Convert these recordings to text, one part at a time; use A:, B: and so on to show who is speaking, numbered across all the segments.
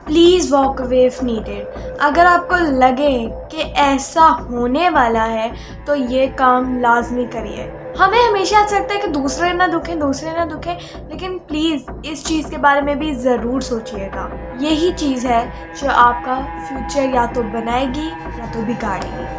A: Please walk away if needed. अगर आपको लगे कि ऐसा होने वाला है तो ये काम लाजमी करिए। हमें हमेशा ऐसा लगता है कि दूसरे ना दुखें, लेकिन प्लीज़ इस चीज़ के बारे में भी ज़रूर सोचिएगा। यही चीज़ है जो आपका फ्यूचर या तो बनाएगी या तो बिगाड़ेगी।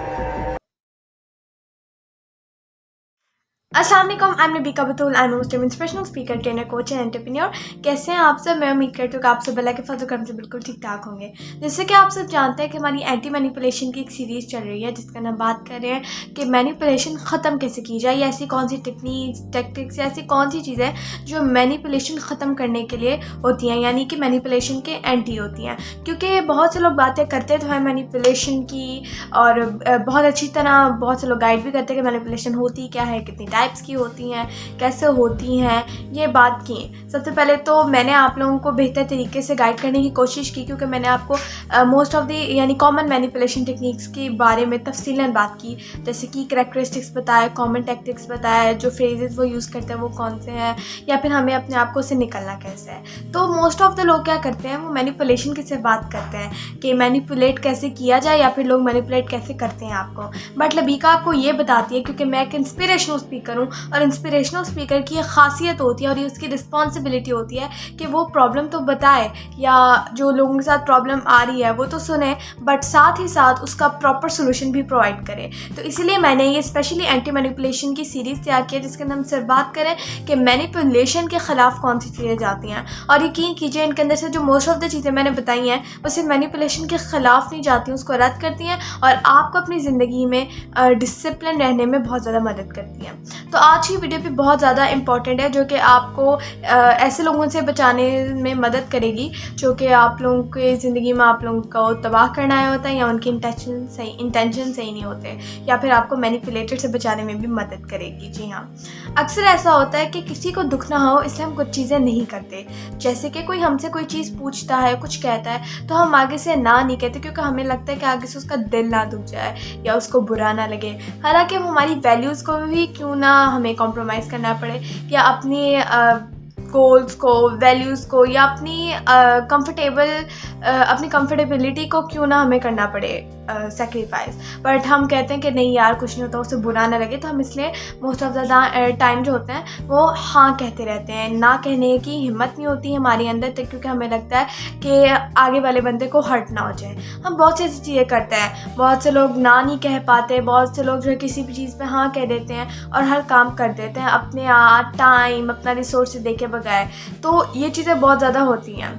A: अस्सलाम वालेकुम, I am Nabika Batool. I am Muslim inspirational speaker, trainer, coach and entrepreneur. कैसे हैं आप सब? मैं उम्मीद करती हूँ कि आप सब अल्लाह के फजल करम से बिल्कुल ठीक ठाक होंगे। जैसे कि आप सब जानते हैं कि हमारी एंटी मैनिपुलेशन की एक सीरीज़ चल रही है जिसका हम बात कर रहे हैं कि मैनिपुलेशन ख़त्म कैसे की जाए, या ऐसी कौन सी टेक्निक्स टैक्टिक्स या ऐसी कौन सी चीज़ें जो मैनिपुलेशन ख़त्म करने के लिए होती हैं, यानी कि मैनिपुलेशन के एंटी होती हैं। क्योंकि बहुत से लोग बातें करते तो हैं मैनिपुलेशन की, और बहुत अच्छी तरह बहुत से लोग गाइड भी करते हैं कि मैनिपुलेशन होती क्या है, कितनी टाइप्स की होती हैं, कैसे होती हैं, ये बात की। सबसे पहले तो मैंने आप लोगों को बेहतर तरीके से गाइड करने की कोशिश की, क्योंकि मैंने आपको मोस्ट ऑफ द यानी कॉमन मैनिपुलेशन टेक्निक्स के बारे में तफसीलन बात की। जैसे कि करैक्टरिस्टिक्स बताया, कॉमन टैक्टिक्स बताया, जो फ्रेजेस वो यूज़ करते हैं वो कौन से हैं, या फिर हमें अपने आप को उससे निकलना कैसे है। तो मोस्ट ऑफ द लोग क्या करते हैं, वो मैनिपुलेशन की सिर्फ बात करते हैं कि मैनिपुलेट कैसे किया जाए, या फिर लोग मैनिपुलेट कैसे करते हैं आपको। बट लबीका आपको ये बताती है, क्योंकि मैं एक इंस्पिरेशनल स्पीकर हूँ, और इंस्पिरेशनल स्पीकर की एक ख़ासियत होती है और ये उसकी रिस्पॉन्सिबिलिटी होती है कि वो प्रॉब्लम तो बताए, या जो लोगों के साथ प्रॉब्लम आ रही है वो तो सुने, बट साथ ही साथ उसका प्रॉपर सोल्यूशन भी प्रोवाइड करे। तो इसीलिए मैंने ये स्पेशली एंटी मैनिपुलेशन की सीरीज़ तैयार की है, जिसके अंदर हम सिर्फ बात करें कि मैनिपुलेशन के ख़िलाफ़ कौन सी चीज़ें जाती हैं। और यकीन कीजिए, इनके अंदर से जो मोस्ट ऑफ द चीज़ें मैंने बताई हैं वो सिर्फ मैनिपुलेशन के ख़िलाफ़ नहीं जाती, उसको रद्द करती हैं और आपको अपनी ज़िंदगी में डिसिप्लिन रहने में बहुत ज़्यादा मदद करती हैं। तो आज की वीडियो भी बहुत ज़्यादा इंपॉर्टेंट है, जो कि आपको ऐसे लोगों से बचाने में मदद करेगी जो कि आप लोगों के ज़िंदगी में आप लोगों को तबाह करना आया होता है, या उनकी इंटेंशन सही नहीं होते, या फिर आपको मैनिपुलेटर से बचाने में भी मदद करेगी। जी हाँ, अक्सर ऐसा होता है कि किसी को दुख ना हो इसलिए हम कुछ चीज़ें नहीं करते। जैसे कि कोई हमसे कोई चीज़ पूछता है, कुछ कहता है, तो हम आगे से ना नहीं कहते, क्योंकि हमें लगता है कि आगे से उसका दिल ना दुख जाए या उसको बुरा ना लगे। हालांकि हम हमारी वैल्यूज़ को भी क्यों ना हमें कॉम्प्रोमाइज़ करना पड़े, या अपनी गोल्स को, वैल्यूज़ को, या अपनी अपनी कंफर्टेबिलिटी को क्यों ना हमें करना पड़े सेक्रीफाइस। बट हम कहते हैं कि नहीं यार कुछ नहीं होता, उससे बुरा ना लगे, तो हम इसलिए मोस्ट ऑफ द टाइम जो होते हैं वो हाँ कहते रहते हैं। ना कहने की हिम्मत नहीं होती हमारे अंदर तक, क्योंकि हमें लगता है कि आगे वाले बंदे को हर्ट ना हो जाए। हम बहुत सी ऐसी चीज़ें करते हैं, बहुत से लोग ना नहीं कह पाते, बहुत से लोग जो है किसी भी चीज़ पे हाँ कह देते हैं और हर काम कर देते हैं अपने टाइम, अपना रिसोर्स देखे बगैर। तो ये चीज़ें बहुत ज़्यादा होती हैं।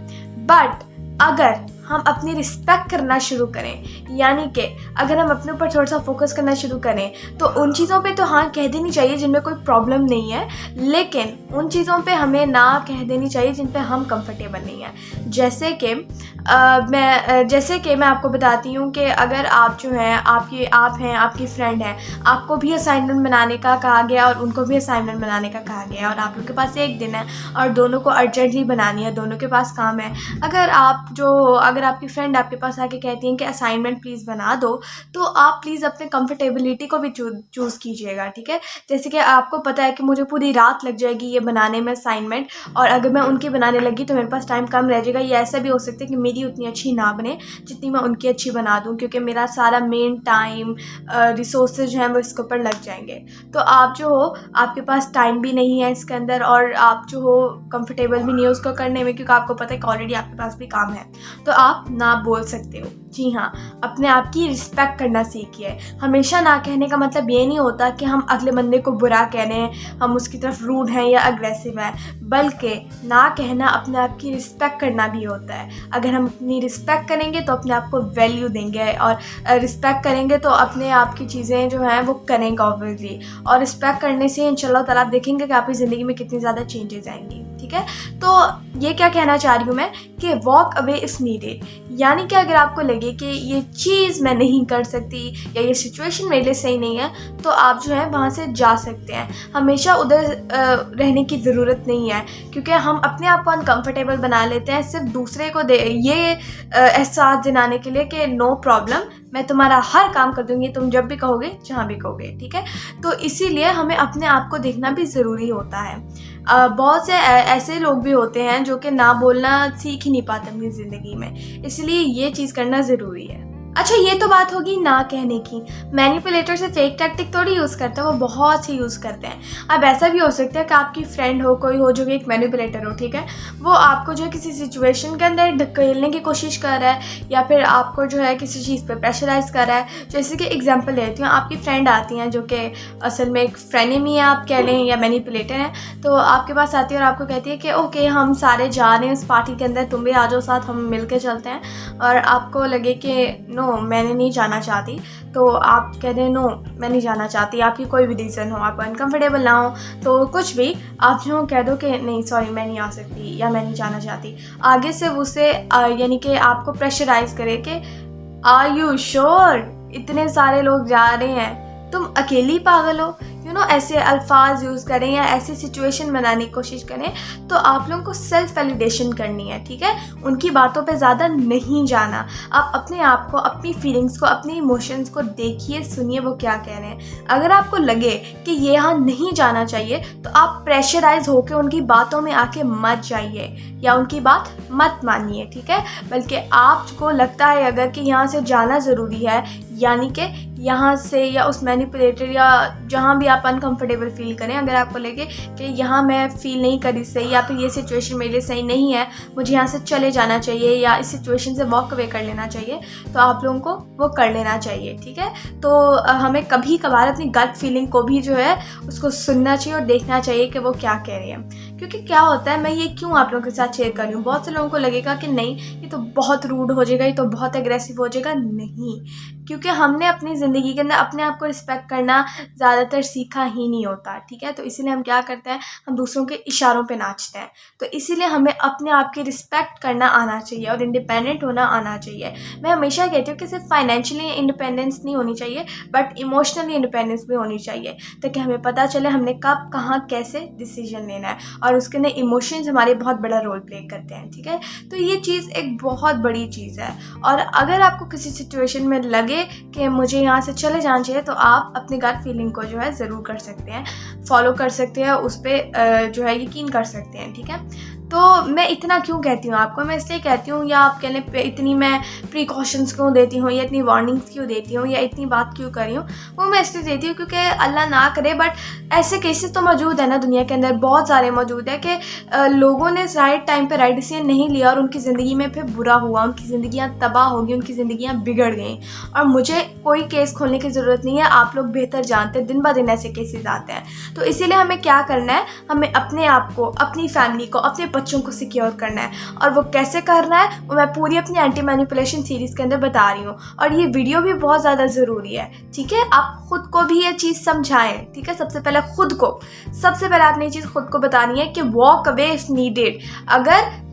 A: बट अगर हम अपनी रिस्पेक्ट करना शुरू करें, यानी कि अगर हम अपने ऊपर थोड़ा सा फोकस करना शुरू करें, तो उन चीज़ों पे तो हाँ कह देनी चाहिए जिनमें कोई प्रॉब्लम नहीं है, लेकिन उन चीज़ों पे हमें ना कह देनी चाहिए जिन पे हम कंफर्टेबल नहीं हैं। जैसे कि मैं आपको बताती हूँ कि अगर आप जो हैं आपकी फ्रेंड है, आपको भी असाइनमेंट बनाने का कहा गया और उनको भी असाइनमेंट बनाने का कहा गया, और आप लोग के पास एक दिन है और दोनों को अर्जेंटली बनानी है, दोनों के पास काम है। अगर आपकी फ्रेंड आपके पास आके कहती हैं कि असाइनमेंट प्लीज़ बना दो, तो आप प्लीज़ अपने कंफर्टेबिलिटी को भी चूज़ कीजिएगा, ठीक है। जैसे कि आपको पता है कि मुझे पूरी रात लग जाएगी ये बनाने में असाइनमेंट, और अगर मैं उनकी बनाने लगी तो मेरे पास टाइम कम रह जाएगा, या ऐसा भी हो सकता है कि मेरी उतनी अच्छी ना बने जितनी मैं उनकी अच्छी बना दूँ, क्योंकि मेरा सारा मेन टाइम रिसोर्सेज जो हैं वो इसके ऊपर लग जाएंगे। तो आप जो हो, आपके पास टाइम भी नहीं है इसके अंदर, और आप जो हो कंफर्टेबल भी नहीं हो उसको करने में, क्योंकि आपको पता है कि ऑलरेडी आपके पास भी काम है, तो आप ना बोल सकते हो। जी हाँ, अपने आप की रिस्पेक्ट करना सीखिए। हमेशा ना कहने का मतलब ये नहीं होता कि हम अगले बंदे को बुरा कह रहे हैं, हम उसकी तरफ रूड हैं या अग्रेसिव हैं, बल्कि ना कहना अपने आप की रिस्पेक्ट करना भी होता है। अगर हम अपनी रिस्पेक्ट करेंगे तो अपने आप को वैल्यू देंगे, और रिस्पेक्ट करेंगे तो अपने आप की चीज़ें जो हैं वो करेंगे ऑब्वियसली, और रिस्पेक्ट करने से इंशाल्लाह ताला आप देखेंगे कि आपकी ज़िंदगी में कितनी ज़्यादा चेंजेस आएंगी, ठीक है। तो ये क्या कहना चाह रही हूँ मैं कि वॉक अवे इफ़ नीडेड, यानी कि अगर आपको लगे कि ये चीज़ मैं नहीं कर सकती या ये सिचुएशन मेरे लिए सही नहीं है, तो आप जो है वहाँ से जा सकते हैं। हमेशा उधर रहने की ज़रूरत नहीं है, क्योंकि हम अपने आप को अनकंफर्टेबल बना लेते हैं सिर्फ दूसरे को ये एहसास दिलाने के लिए कि नो प्रॉब्लम, मैं तुम्हारा हर काम कर दूंगी, तुम जब भी कहोगे, जहाँ भी कहोगे, ठीक है। तो इसीलिए हमें अपने आप को देखना भी ज़रूरी होता है। बहुत से ऐसे लोग भी होते हैं जो कि ना बोलना सीख ही नहीं पाते अपनी ज़िंदगी में, इसलिए ये चीज़ करना ज़रूरी है। अच्छा, ये तो बात होगी ना कहने की। मैनिपुलेटर से फेक टैक्टिक थोड़ी यूज़ करते हैं, वो बहुत सी यूज़ करते हैं। अब ऐसा भी हो सकता है कि आपकी फ्रेंड हो, कोई हो जो कि एक मैनिपुलेटर हो, ठीक है, वो आपको जो है किसी सिचुएशन के अंदर धकेलने की कोशिश कर रहा है या फिर आपको जो है किसी चीज़ पे प्रेशराइज़ कर रहा है। जैसे कि एग्जांपल लेती हूँ, आपकी फ्रेंड आती हैं जो कि असल में एक फ्रेनेमी है आप कह लें या मैनिपुलेटर है, तो आपके पास आती है और आपको कहती है कि ओके हम सारे जा रहे हैं इस पार्टी के अंदर, तुम भी आ जाओ साथ, हम मिल के चलते हैं। और आपको लगे कि नो मैंने नहीं जाना चाहती, तो आप कह दें नो मैं नहीं जाना चाहती, आपकी कोई भी रीज़न हो, आप अनकंफर्टेबल ना हो, तो कुछ भी आप जो कह दो कि नहीं सॉरी मैं नहीं आ सकती या मैं नहीं जाना चाहती। आगे से उसे यानी कि आपको प्रेशराइज करे कि आर यू श्योर, इतने सारे लोग जा रहे हैं, तुम अकेली पागल हो, ऐसे अल्फाज यूज़ करें या ऐसी सिचुएशन बनाने की कोशिश करें। तो आप लोगों को सेल्फ वैलिडेशन करनी है, ठीक है, उनकी बातों पे ज़्यादा नहीं जाना। आप अपने आप को, अपनी फीलिंग्स को, अपने इमोशंस को देखिए, सुनिए वो क्या कह रहे हैं। अगर आपको लगे कि ये यहाँ नहीं जाना चाहिए तो आप प्रेशराइज होकर उनकी बातों में आके मत जाइए या उनकी बात मत मानिए, ठीक है, बल्कि आपको लगता है अगर कि यहाँ से जाना ज़रूरी है, यानी कि यहाँ से या उस मैनिपुलेटर या जहाँ भी आप अनकंफर्टेबल फील करें, अगर आपको लगे कि यहाँ मैं फ़ील नहीं करी सही या फिर ये सिचुएशन मेरे लिए सही नहीं है, मुझे यहाँ से चले जाना चाहिए या इस सिचुएशन से वॉक अवे कर लेना चाहिए, तो आप लोगों को वो कर लेना चाहिए, ठीक है। तो हमें कभी कभार अपनी गट फीलिंग को भी जो है उसको सुनना चाहिए और देखना चाहिए कि वो क्या कह रही है। क्योंकि क्या होता है, मैं ये क्यों आप लोगों के साथ शेयर कर रही हूँ, बहुत से लोगों को लगेगा कि नहीं ये तो बहुत रूड हो जाएगा, ये तो बहुत एग्रेसिव हो जाएगा। नहीं, क्योंकि हमने अपनी ज़िंदगी के अंदर अपने आप को रिस्पेक्ट करना ज़्यादातर सीखा ही नहीं होता, ठीक है। तो इसीलिए हम क्या करते हैं, हम दूसरों के इशारों पे नाचते हैं। तो इसीलिए हमें अपने आप की रिस्पेक्ट करना आना चाहिए और इंडिपेंडेंट होना आना चाहिए। मैं हमेशा कहती हूँ कि सिर्फ फाइनेंशियली इंडिपेंडेंस नहीं होनी चाहिए, बट इमोशनली इंडिपेंडेंस भी होनी चाहिए, ताकि हमें पता चले हमने कब कहाँ कैसे डिसीजन लेना है, और उसके अंदर इमोशंस हमारे बहुत बड़ा रोल प्ले करते हैं, ठीक है। तो ये चीज़ एक बहुत बड़ी चीज़ है। और अगर आपको किसी सिचुएशन में लगे कि मुझे यहाँ से चले जाना चाहिए, तो आप अपनी गट फीलिंग को जो है ज़रूर कर सकते हैं, फॉलो कर सकते हैं, उस पर जो है यकीन कर सकते हैं, ठीक है। तो मैं इतना क्यों कहती हूँ आपको, मैं इसलिए कहती हूँ या आप कहने पे इतनी मैं प्रिकॉशंस क्यों देती हूँ या इतनी वार्निंग्स क्यों देती हूँ या इतनी बात क्यों कर रही हूँ, वो मैं इसलिए देती हूँ क्योंकि अल्लाह ना करे बट ऐसे केसेस तो मौजूद है ना दुनिया के अंदर, बहुत सारे मौजूद है कि लोगों ने राइट टाइम पे राइट डिसीजन नहीं लिया और उनकी ज़िंदगी में फिर बुरा हुआ, उनकी ज़िंदगियाँ तबाह हो गई, उनकी ज़िंदगियाँ बिगड़ गई। और मुझे कोई केस खोलने की ज़रूरत नहीं है, आप लोग बेहतर जानते हैं, दिन ब दिन ऐसे केसेस आते हैं। तो इसीलिए हमें क्या करना है, हमें अपने आप को, अपनी फैमिली को, अपने बच्चों को सिक्योर करना है। और वो कैसे करना है वो मैं पूरी अपनी एंटी मैनिपुलेशन सीरीज़ के अंदर बता रही हूँ, और ये वीडियो भी बहुत ज़्यादा ज़रूरी है, ठीक है। आप खुद को भी ये चीज़ समझाएं, ठीक है। सबसे पहले खुद को, सबसे पहले आपने ये चीज़ खुद को बतानी है कि वॉक अवे इफ़ नीडेड। अगर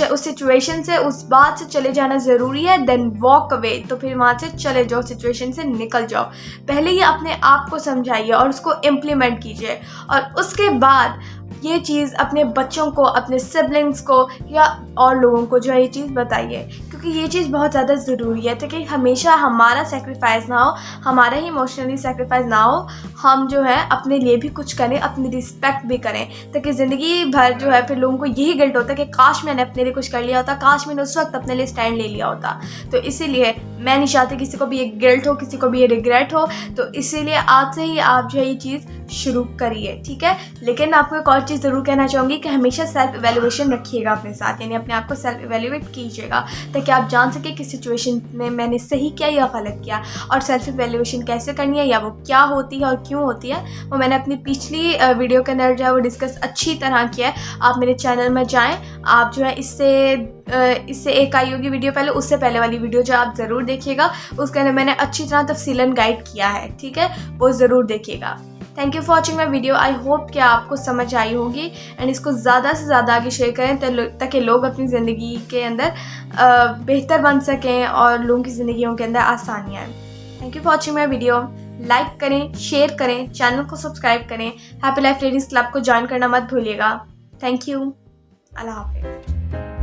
A: उस सिचुएशन से, उस बात से चले जाना ज़रूरी है, देन वॉक अवे, तो फिर वहाँ से चले जाओ, सिचुएशन से निकल जाओ। पहले ये अपने आप को समझाइए और उसको इम्प्लीमेंट कीजिए, और उसके बाद ये चीज़ अपने बच्चों को, अपने सिबलिंग्स को या और लोगों को जो है ये चीज़ बताइए, क्योंकि ये चीज़ बहुत ज़्यादा ज़रूरी है, ताकि हमेशा हमारा सेक्रीफाइस ना हो, हमारा ही इमोशनली सेक्रीफाइस ना हो, हम जो है अपने लिए भी कुछ करें, अपनी रिस्पेक्ट भी करें, ताकि ज़िंदगी भर जो है फिर लोगों को यही गिल्ट होता है कि काश मैंने अपने लिए कुछ कर लिया होता, काश मैंने उस वक्त अपने लिए स्टैंड ले लिया होता। तो इसीलिए मैं नहीं चाहती किसी को भी ये गिल्ट हो, किसी को भी ये रिग्रेट हो, तो इसीलिए आज से ही आप जो है ये चीज़ शुरू करिए, ठीक है। लेकिन आपको एक और चीज़ ज़रूर कहना चाहूँगी कि हमेशा सेल्फ इवैल्यूएशन रखिएगा अपने साथ, यानी अपने आप को सेल्फ इवैल्यूएट कीजिएगा, ताकि आप जान सके कि सिचुएशन में मैंने सही किया या गलत किया। और सेल्फ इवैल्यूएशन कैसे करनी है या वो क्या होती है और क्यों होती है, वो मैंने अपनी पिछली वीडियो के अंदर जो है वो डिस्कस अच्छी तरह किया है। आप मेरे चैनल में जाएँ, आप जो है इससे एक आई होगी वीडियो पहले, उससे पहले वाली वीडियो जो आप ज़रूर देखिएगा, उसके अंदर मैंने अच्छी तरह तफसीलन गाइड किया है, ठीक है, वो ज़रूर देखिएगा। Thank you for watching my video. I hope कि आपको समझ आई होगी, एंड इसको ज़्यादा से ज़्यादा आगे शेयर करें ताकि लोग अपनी ज़िंदगी के अंदर बेहतर बन सकें और लोगों की ज़िंदगियों के अंदर आसानियाँ आएँ। Thank you for watching my video. Like करें, शेयर करें, चैनल को सब्सक्राइब करें, हैप्पी लाइफ लेडीज़ क्लब को ज्वाइन करना मत भूलिएगा। Thank you. अल्लाह हाफ़िज़।